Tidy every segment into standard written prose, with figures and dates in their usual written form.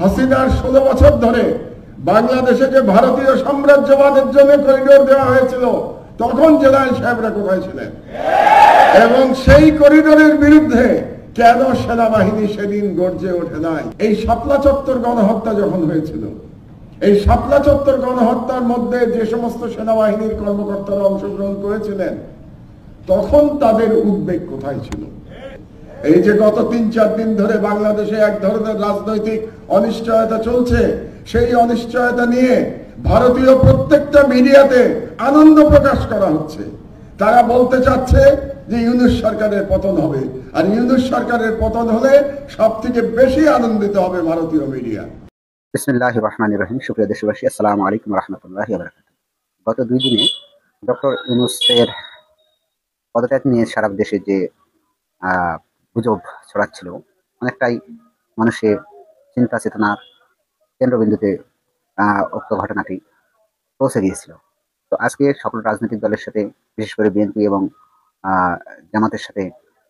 হাসিনার 16 বছর ধরে বাংলাদেশে যে ভারতীয় সাম্রাজ্যবাদের জন্য করিডোর দেওয়া হয়েছিল, তখন জেনারেল সাহেবরা কোথায় ছিলেন? এবং সেই করিডোরের বিরুদ্ধে কেন সেনাবাহিনী সেদিন গর্জে ওঠে নাই? এই শাপলা চত্বর গণহত্যা যখন হয়েছিল, এই শাপলা চত্বর গণহত্যার মধ্যে যে সমস্ত সেনাবাহিনীর কর্মকর্তারা অংশগ্রহণ করেছিলেন, তখন তাদের উদ্বেগ কোথায় ছিল? এই যে গত 3-4 দিন ধরে বাংলাদেশে এক ধরনের রাজনৈতিক অনিশ্চয়তা চলছে, সেই অনিশ্চয়তা নিয়ে ভারতীয় প্রত্যেকটা মিডিয়াতে আনন্দ প্রকাশ করা হচ্ছে। তারা বলতে চাচ্ছে যে ইউনূস সরকারের পতন হবে, আর ইউনূস সরকারের পতন হলে সব থেকে বেশি আনন্দিত হবে ভারতীয় মিডিয়া। বিসমিল্লাহির রহমানির রহিম। সুপ্রিয় দেশবাসী, আসসালামু আলাইকুম রহমতুল্লাহি ওয়া বারাকাতুহু। গত 2 দিনে ডক্টর ইউনূসের পদত্যাগ নিয়ে সারা দেশে যে গুজব ছড়াচ্ছিল, অনেকটাই মানুষের চিন্তা চেতনার কেন্দ্রবিন্দুতে উক্ত ঘটনাটি পৌঁছে গিয়েছিল। তো আজকে সকল রাজনৈতিক দলের সাথে, বিশেষ করে বিএনপি এবং জামাতের সাথে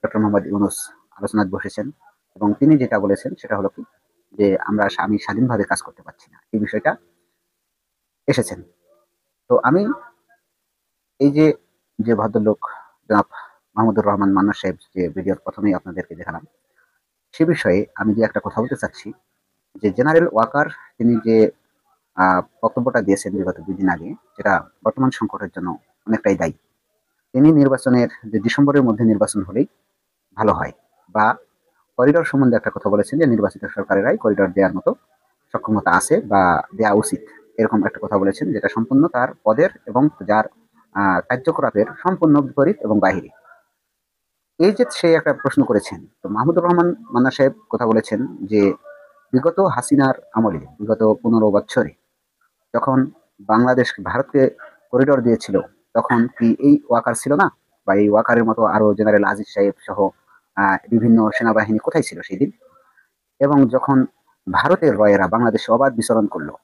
ডক্টর মোহাম্মদ ইউনূস আলোচনায় বসেছেন এবং তিনি যেটা বলেছেন সেটা হলো কি, যে আমি স্বাধীনভাবে কাজ করতে পারছি না, এই বিষয়টা এসেছেন। তো আমি এই যে ভদ্রলোক জনাব মাহমুদুর রহমান মান্না সাহেব যে ভিডিওর প্রথমেই আপনাদেরকে দেখালাম, সে বিষয়ে আমি যে একটা কথা বলতে চাচ্ছি, যে জেনারেল ওয়াকার তিনি যে বক্তব্যটা দিয়েছেন বিগত 2 দিন আগে, যেটা বর্তমান সংকটের জন্য অনেকটাই দায়ী। তিনি নির্বাচনের যে ডিসেম্বরের মধ্যে নির্বাচন হলেই ভালো হয়, বা করিডোর সম্বন্ধে একটা কথা বলেছেন যে নির্বাচিত সরকারেরাই করিডোর দেওয়ার মতো সক্ষমতা আছে বা দেওয়া উচিত, এরকম একটা কথা বলেছেন, যেটা সম্পূর্ণ তার পদের এবং যার কার্যকলাপের সম্পূর্ণ বিপরীত এবং বাহিরে। এই যে সে একটা প্রশ্ন করেছেন, তো মাহমুদুর রহমান মান্না সাহেব কথা বলেছেন যে বিগত হাসিনার আমলে, বিগত 15 বছরে যখন বাংলাদেশ ভারতকে করিডোর দিয়েছিল, তখন কি এই ওয়াকার ছিল না? বা এই ওয়াকারের মতো আরো জেনারেল আজিজ সাহেব সহ বিভিন্ন সেনাবাহিনী কোথায় ছিল সেই দিন? এবং যখন ভারতের রয়েরা বাংলাদেশে অবাধ বিচরণ করলো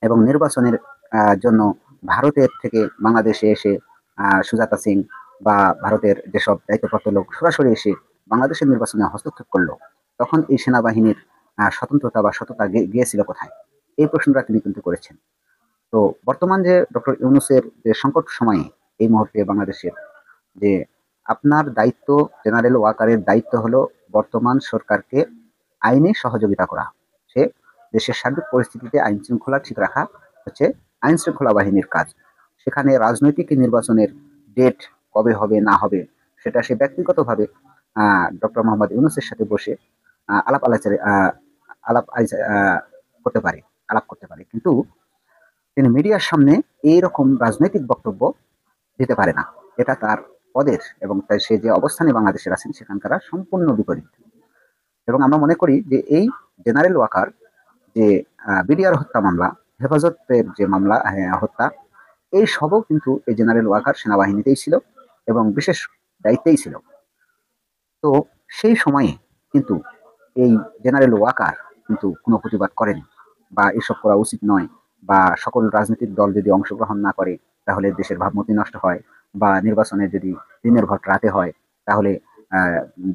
এবং নির্বাচনের জন্য ভারতের থেকে বাংলাদেশে এসে সুজাতা সিং বা ভারতের যেসব দায়িত্বপ্রাপ্ত লোক সরাসরি এসে বাংলাদেশের নির্বাচনে হস্তক্ষেপ করলো, তখন এই সেনাবাহিনীর স্বতন্ত্রতা বা সততা গিয়েছিল কোথায়? এই প্রশ্নটা তিনি কিন্তু করেছেন। তো বর্তমান যে ডক্টর ইউনূসের যে সংকট সময়ে এই মুহূর্তে বাংলাদেশের যে আপনার দায়িত্ব, জেনারেল ওয়াকারের দায়িত্ব হলো বর্তমান সরকারকে আইনে সহযোগিতা করা। সে দেশের সার্বিক পরিস্থিতিতে আইন শৃঙ্খলা ঠিক রাখা হচ্ছে আইন শৃঙ্খলা বাহিনীর কাজ। সেখানে রাজনৈতিক নির্বাচনের ডেট কবে হবে না হবে সেটা সে ব্যক্তিগতভাবে ডক্টর মোহাম্মদ ইউনূসের সাথে বসে আলাপ আলোচনা করতে পারে, আলাপ করতে পারে, কিন্তু তিনি মিডিয়ার সামনে এইরকম রাজনৈতিক বক্তব্য দিতে পারে না। এটা তার পদের এবং সে যে অবস্থানে বাংলাদেশের আছেন সেখানকার সম্পূর্ণ বিপরীত। এবং আমরা মনে করি যে এই জেনারেল ওয়াকার যে বিডিআর হত্যা মামলা, হেফাজতের যে মামলা হত্যা, এই সবও কিন্তু এই জেনারেল ওয়াকার সেনাবাহিনীতেই ছিল এবং বিশেষ দায়িত্বেই ছিল। তো সেই সময়ে কিন্তু এই জেনারেল ওয়াকার কিন্তু কোনো প্রতিবাদ করেনি, বা এসব করা উচিত নয়, বা সকল রাজনৈতিক দল যদি অংশগ্রহণ না করে তাহলে দেশের ভাবমূর্তি নষ্ট হয়, বা নির্বাচনে যদি দিনের ভোট রাতে হয় তাহলে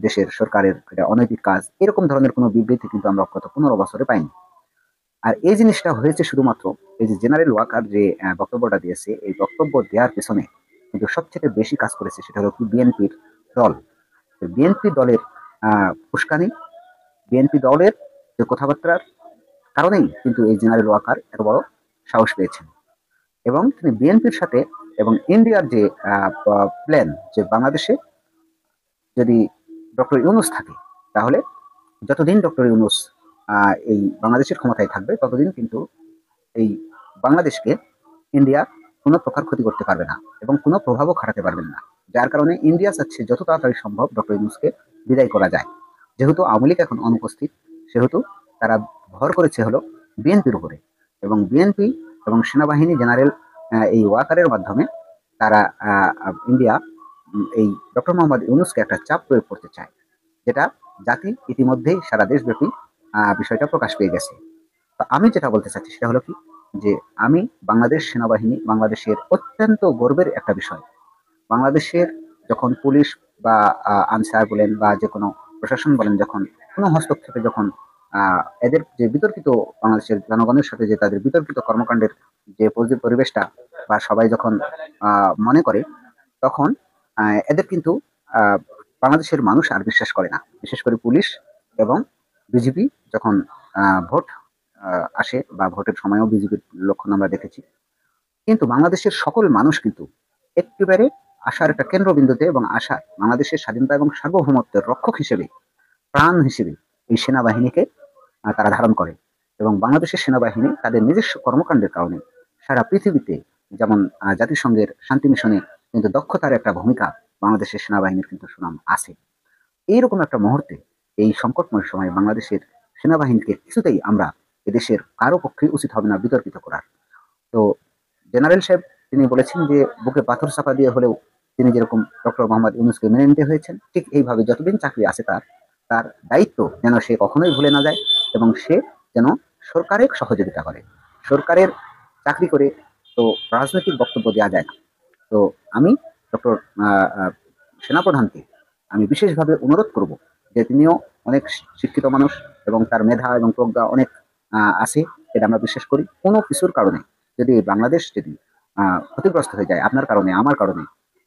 দেশের সরকারের এটা অনৈতিক কাজ, এরকম ধরনের কোনো বিবৃতি কিন্তু আমরা গত 15 বছরে পাইনি। আর এই জিনিসটা হয়েছে শুধুমাত্র এই যে জেনারেল ওয়াকার যে বক্তব্যটা দিয়েছে, এই বক্তব্য দেওয়ার পেছনে কিন্তু সবচেয়ে বেশি কাজ করেছে সেটা হলো কি বিএনপির দল। বিএনপি দলের উস্কানি, বিএনপি দলের যে কথাবার্তার কারণেই কিন্তু এই জেনারেল ওয়াকার এত বড় সাহস পেয়েছেন। এবং তিনি বিএনপির সাথে এবং ইন্ডিয়ার যে প্ল্যান, যে বাংলাদেশে যদি ডক্টর ইউনূস থাকে তাহলে যতদিন ডক্টর ইউনূস এই বাংলাদেশের ক্ষমতায় থাকবে ততদিন কিন্তু এই বাংলাদেশকে ইন্ডিয়া কোনো প্রকার ক্ষতি করতে পারবে না এবং কোনো প্রভাবও খাটাতে পারবেন না। যার কারণে ইন্ডিয়া চাচ্ছে যত তাড়াতাড়ি সম্ভব ডক্টর ইউনূসকে বিদায় করা যায়। যেহেতু আওয়ামী লীগ এখন অনুপস্থিত, সেহেতু তারা ভর করেছে হলো বিএনপির উপরে, এবং বিএনপি এবং সেনাবাহিনী জেনারেল এই ওয়াকারের মাধ্যমে তারা ইন্ডিয়া এই ডক্টর মোহাম্মদ ইউনূসকে একটা চাপ প্রয়োগ করতে চায়, যেটা জাতি ইতিমধ্যেই সারা দেশব্যাপী বিষয়টা প্রকাশ পেয়ে গেছে। তো আমি যেটা বলতে চাচ্ছি সেটা হলো কি, যে আমি বাংলাদেশ সেনাবাহিনী বাংলাদেশের অত্যন্ত গর্বের একটা বিষয়। বাংলাদেশের যখন পুলিশ বা আনসার বলেন বা যে কোনো প্রশাসন বলেন, যখন কোনো হস্তক্ষেপে যখন এদের যে বিতর্কিত বাংলাদেশের জনগণের সাথে যে তাদের বিতর্কিত কর্মকাণ্ডের যে পরিবেশটা বা সবাই যখন মনে করে, তখন এদের কিন্তু আহ, বাংলাদেশের মানুষ আর বিশ্বাস করে না, বিশেষ করে পুলিশ এবং বিজেপি যখন ভোট আসে বা ভোটের সময়ও বিজেপির লক্ষণ আমরা দেখেছি। কিন্তু বাংলাদেশের সকল মানুষ কিন্তু একেবারে আশার একটা কেন্দ্রবিন্দুতে এবং আশা বাংলাদেশের স্বাধীনতা এবং সার্বভৌমত্বের রক্ষক হিসেবে, প্রাণ হিসেবে এই সেনাবাহিনীকে তারা ধারণ করে। এবং বাংলাদেশের সেনাবাহিনী তাদের নিজস্ব কর্মকাণ্ডের কারণে সারা পৃথিবীতে, যেমন জাতিসংঘের শান্তি মিশনে কিন্তু দক্ষতার একটা ভূমিকা বাংলাদেশের সেনাবাহিনীর কিন্তু সুনাম আছে। এইরকম একটা মুহূর্তে, এই সংকটময় সময়ে বাংলাদেশের সেনাবাহিনীকে কিছুতেই আমরা এদেশের কারো পক্ষে উচিত হবে না বিতর্কিত করার। তো জেনারেল সাহেব তিনি বলেছেন যে বুকে পাথর চাপা দিয়ে হলেও তিনি যেরকম ডক্টর মোহাম্মদ ইউনূসকে মেনে নিতে হয়েছেন, ঠিক এইভাবে যতদিন চাকরি আছে তার তার দায়িত্ব যেন সে কখনোই ভুলে না যায়, এবং সে যেন সরকারের সহযোগিতা করে। সরকারের চাকরি করে তো রাজনৈতিক বক্তব্য দেওয়া যায় না। তো আমি ডক্টর সেনাপ্রধানকে আমি বিশেষভাবে অনুরোধ করব যে তিনিও অনেক শিক্ষিত মানুষ এবং তার মেধা এবং প্রজ্ঞা অনেক আছে, এটা আমরা বিশ্বাস করি। কোনো কিছুর কারণে যদি বাংলাদেশ যদি ক্ষতিগ্রস্ত হয়ে যায় আপনার কারণে, আমার কারণে,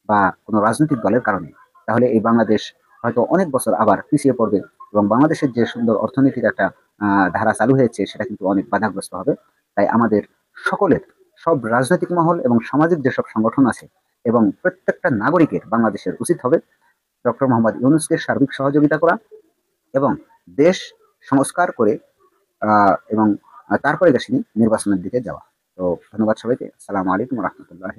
বা কোনো রাজনৈতিক দলের কারণে, তাহলে এই বাংলাদেশ হয়তো অনেক বছর আবার পিছিয়ে পড়বে এবং বাংলাদেশের যে সুন্দর অর্থনীতির একটা ধারা চালু হয়েছে সেটা কিন্তু অনেক বাধাগ্রস্ত হবে। তাই আমাদের সকলের, সব রাজনৈতিক মহল এবং সামাজিক যেসব সংগঠন আছে এবং প্রত্যেকটা নাগরিকের বাংলাদেশের উচিত হবে ডক্টর মোহাম্মদ ইউনূসকে সার্বিক সহযোগিতা করা এবং দেশ সংস্কার করে এবং তারপরে দেশে নির্বাচনের দিকে যাওয়া। তো ধন্যবাদ সবাইকে। আসসালামু আলাইকুম রহমতুল্লাহ।